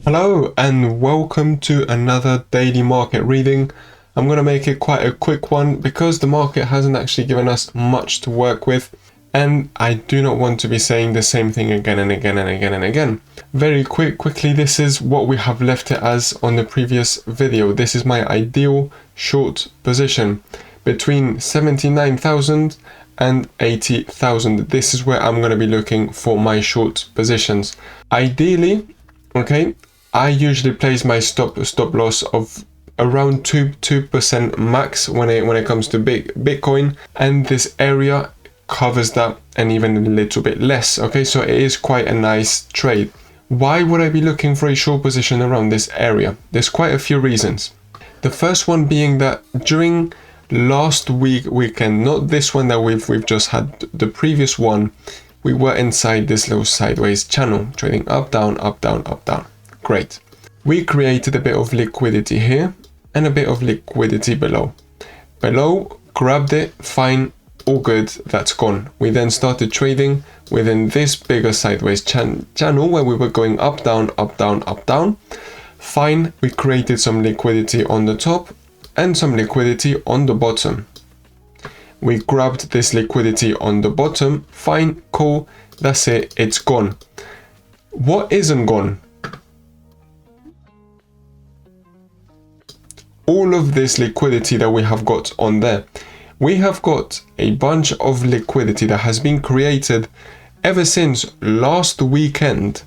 Hello and welcome to another daily market reading. I'm going to make it quite a quick one because the market hasn't actually given us much to work with, and I do not want to be saying the same thing again and again and again and again. Very quickly, this is what we have left it as on the previous video. This is my ideal short position between 79,000 and 80,000. This is where I'm going to be looking for my short positions. Ideally, okay, I usually place my stop loss of around 2% max when it comes to Bitcoin, and this area covers that and even a little bit less. Okay, so it is quite a nice trade. Why would I be looking for a short position around this area? There's quite a few reasons. The first one being that during last weekend, not this one that we've just had, the previous one, we were inside this little sideways channel, trading up, down, up, down, up, down. Great. We created a bit of liquidity here and a bit of liquidity below. Below, grabbed it, fine, all good, that's gone. We then started trading within this bigger sideways channel where we were going up, down, up, down, up, down. Fine, we created some liquidity on the top and some liquidity on the bottom. We grabbed this liquidity on the bottom, fine, cool, that's it, it's gone. What isn't gone? All of this liquidity that we have got on there. We have got a bunch of liquidity that has been created ever since last weekend,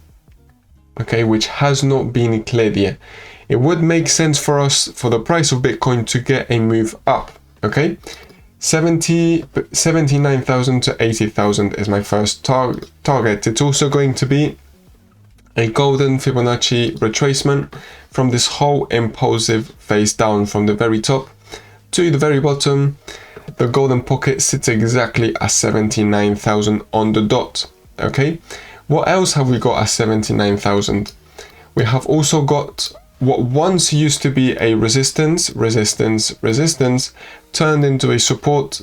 okay, which has not been cleared yet. It would make sense for us, for the price of Bitcoin, to get a move up, okay? 79,000 to 80,000 is my first target. It's also going to be a golden Fibonacci retracement from this whole impulsive phase down from the very top to the very bottom. The golden pocket sits exactly at 79,000 on the dot. Okay, what else have we got at 79,000? We have also got what once used to be a resistance, turned into a support,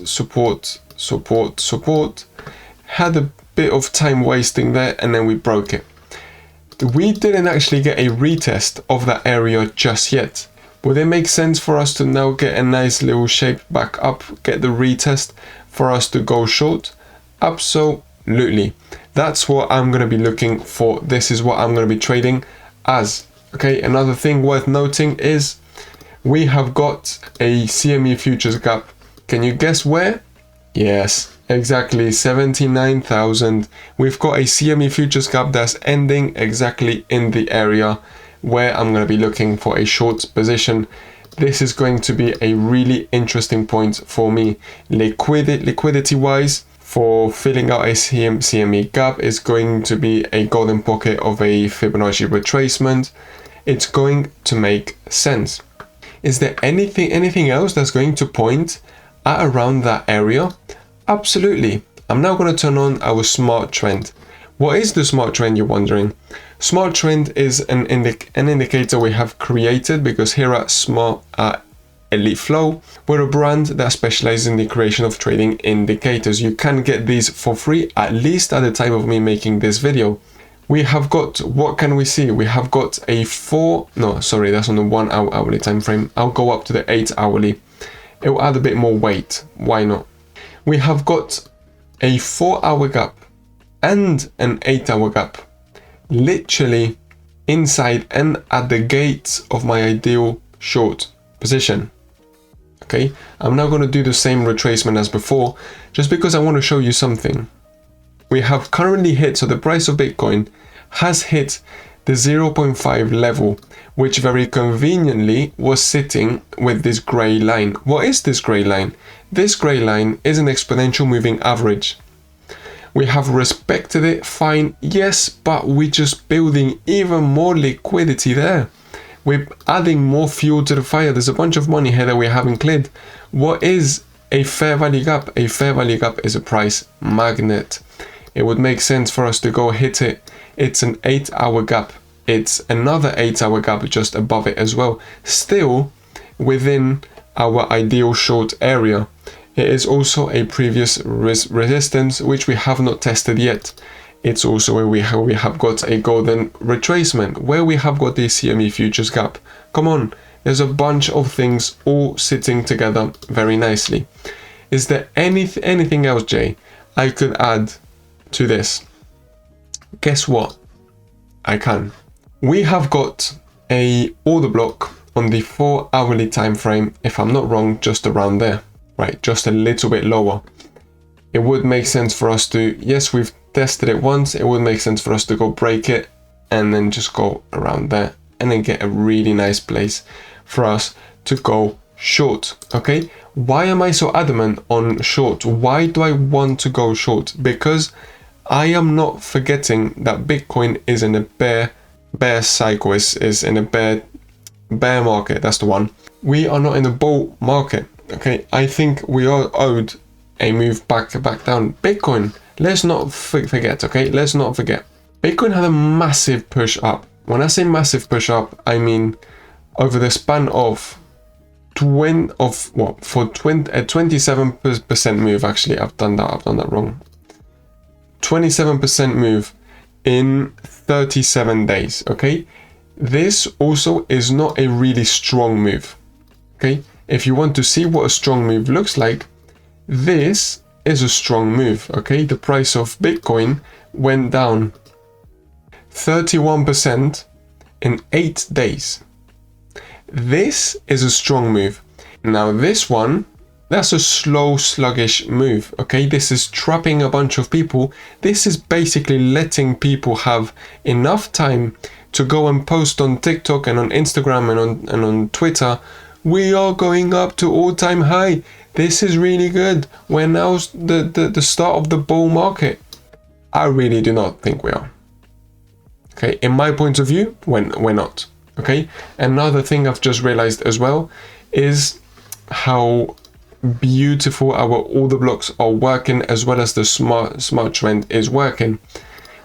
had a bit of time wasting there, and then we broke it. We didn't actually get a retest of that area just yet. Would it make sense for us to now get a nice little shape back up, get the retest for us to go short? Absolutely. That's what I'm going to be looking for. This is what I'm going to be trading as. Okay, another thing worth noting is we have got a CME futures gap. Can you guess where? Yes, exactly 79,000. We've got a CME futures gap that's ending exactly in the area where I'm going to be looking for a short position. This is going to be a really interesting point for me. Liquidity wise, for filling out a CME gap is going to be a golden pocket of a Fibonacci retracement. It's going to make sense. Is there anything else that's going to point at around that area? Absolutely. I'm now going to turn on our smart trend. What is the smart trend, you're wondering? Smart trend is an indicator we have created because here at Elite Flow, we're a brand that specializes in the creation of trading indicators. You can get these for free, at least at the time of me making this video. We have got, what can we see? We have got a that's on the 1 hourly time frame. I'll go up to the 8 hourly. It will add a bit more weight. Why not? We have got a 4-hour gap and an 8-hour gap, literally inside and at the gates of my ideal short position. Okay, I'm now going to do the same retracement as before, just because I want to show you something. We have currently hit, so the price of Bitcoin has hit the 0.5 level, which very conveniently was sitting with this gray line. What is this gray line? This gray line is an exponential moving average. We have respected it, fine, yes, but we're just building even more liquidity there. We're adding more fuel to the fire. There's a bunch of money here that we haven't cleared. What is a fair value gap? A fair value gap is a price magnet. It would make sense for us to go hit it. It's an 8-hour gap. It's another 8-hour gap just above it as well. Still within our ideal short area. It is also a previous resistance which we have not tested yet. It's also where we have got a golden retracement, where we have got the CME futures gap. Come on, there's a bunch of things all sitting together very nicely. Is there anything else, Jay, I could add to this? Guess what? I can. We have got a order block on the 4 hourly time frame, if I'm not wrong, just around there, right? Just a little bit lower. It would make sense for us to, yes, we've tested it once, it would make sense for us to go break it and then just go around there and then get a really nice place for us to go short. Okay, why am I so adamant on short? Why do I want to go short? Because I am not forgetting that Bitcoin is in a bear cycle, is in a bear market. That's the one. We are not in a bull market. Okay, I think we are owed a move back down. Bitcoin, let's not forget, okay? Let's not forget. Bitcoin had a massive push up. When I say massive push up, I mean over the span of 27% move. Actually, I've done that wrong. 27% move in 37 days, okay? This also is not a really strong move, okay? If you want to see what a strong move looks like, this is a strong move, okay? The price of Bitcoin went down 31% in 8 days. This is a strong move. Now this one, that's a slow, sluggish move, okay? This is trapping a bunch of people. This is basically letting people have enough time to go and post on TikTok and on Instagram and on Twitter. We are going up to all-time high. This is really good. We're now the start of the bull market. I really do not think we are. Okay, in my point of view, we're not. Okay, another thing I've just realized as well is how beautiful our order blocks are working, as well as the smart trend is working.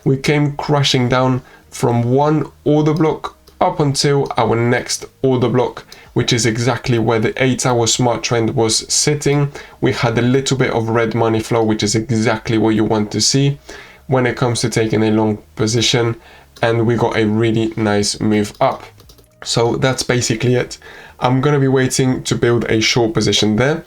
We came crashing down from one order block up until our next order block, which is exactly where the 8-hour smart trend was sitting. We had a little bit of red money flow, which is exactly what you want to see when it comes to taking a long position, and we got a really nice move up. So that's basically it. I'm gonna be waiting to build a short position there.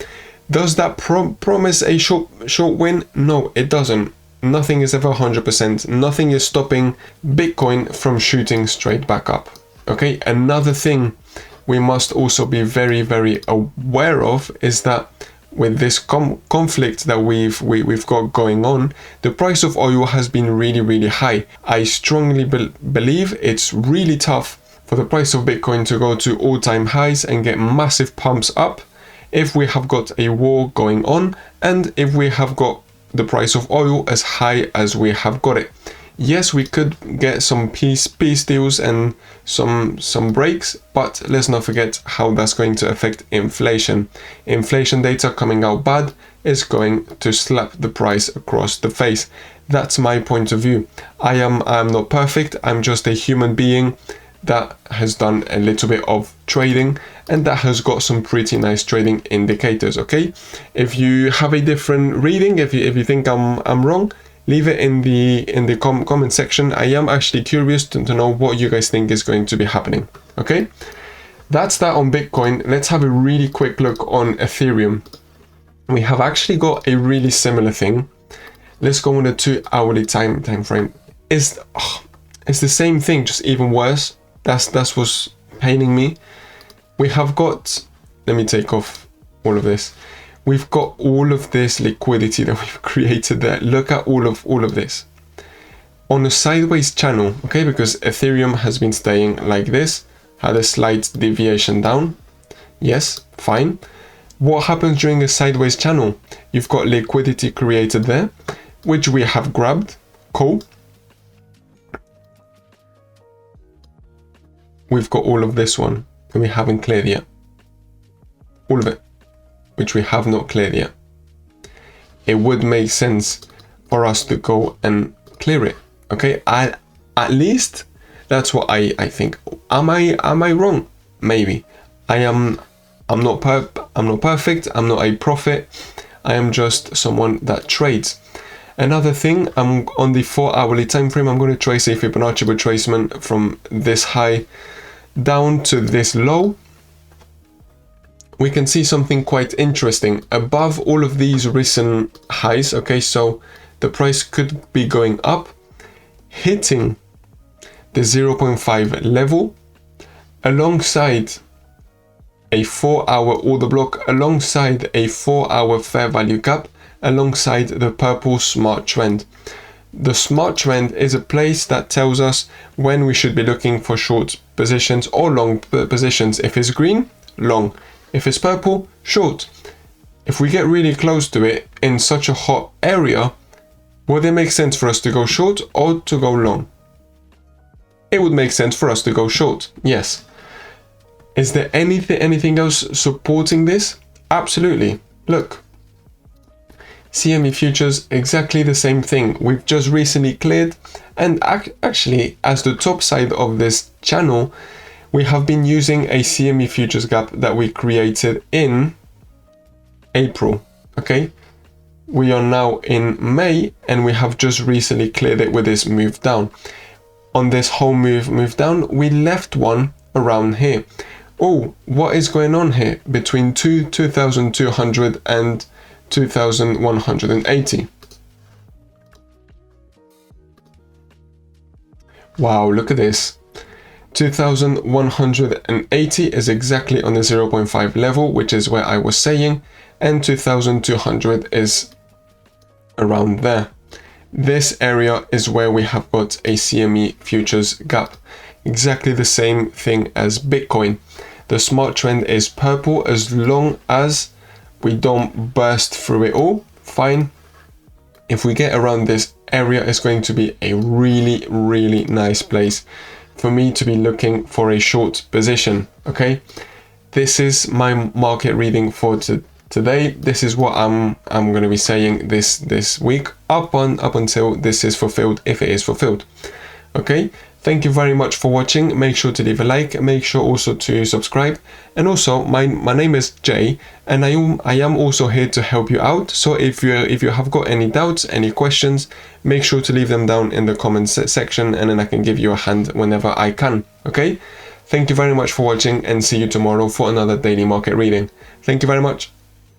Does that promise a short win? No, it doesn't. Nothing is ever 100%. Nothing is stopping Bitcoin from shooting straight back up. Okay, another thing we must also be very, very aware of is that with this conflict that we've got going on, the price of oil has been really, really high. I strongly believe it's really tough for the price of Bitcoin to go to all-time highs and get massive pumps up if we have got a war going on and if we have got the price of oil as high as we have got it. Yes, we could get some peace deals and some breaks, but let's not forget how that's going to affect inflation. Inflation data coming out bad is going to slap the price across the face. That's my point of view. I'm not perfect. I'm just a human being that has done a little bit of trading and that has got some pretty nice trading indicators. Okay, if you have a different reading, if you think I'm wrong, leave it in the comment section. I am actually curious to know what you guys think is going to be happening. Okay, that's that on Bitcoin. Let's have a really quick look on Ethereum. We have actually got a really similar thing. Let's go on the 2 hourly time frame. It's the same thing, just even worse. That's what's paining me. We have got, let me take off all of this. We've got all of this liquidity that we've created there. Look at all of this on a sideways channel, okay? Because Ethereum has been staying like this, had a slight deviation down. Yes, fine. What happens during a sideways channel? You've got liquidity created there, which we have grabbed. Cool. We've got all of this one and we haven't cleared yet. All of it, which we have not cleared yet. It would make sense for us to go and clear it. Okay, at least that's what I think. Am I wrong? Maybe. I'm not perfect. I'm not a prophet. I am just someone that trades. Another thing, I'm on the 4 hourly time frame. I'm going to trace a Fibonacci retracement from this high down to this low. We can see something quite interesting above all of these recent highs. Okay, so the price could be going up, hitting the 0.5 level alongside a 4-hour order block, alongside a 4-hour fair value gap, alongside the purple smart trend. The smart trend is a place that tells us when we should be looking for short positions or long positions. If it's green, long. If it's purple, short. If we get really close to it in such a hot area, would it make sense for us to go short or to go long? It would make sense for us to go short, yes. Is there anything else supporting this? Absolutely. Look. CME futures, exactly the same thing. We've just recently cleared, and actually, as the top side of this channel, we have been using a CME futures gap that we created in April, okay? We are now in May, and we have just recently cleared it with this move down. On this whole move down, we left one around here. Oh, what is going on here between 2,200 and 2,180? Wow, look at this. 2,180 is exactly on the 0.5 level, which is where I was saying, and 2,200 is around there. This area is where we have got a CME futures gap. Exactly the same thing as Bitcoin. The smart trend is purple. As long as we don't burst through it all, fine. If we get around this area, it's going to be a really, really nice place for me to be looking for a short position, okay? This is my market reading for today. This is what I'm going to be saying this week up until this is fulfilled, if it is fulfilled, okay? Thank you very much for watching. Make sure to leave a like. Make sure also to subscribe. And also, my name is Jay, and I am also here to help you out. So if you have got any doubts, any questions, make sure to leave them down in the comments section, and then I can give you a hand whenever I can. Okay? Thank you very much for watching, and see you tomorrow for another daily market reading. Thank you very much.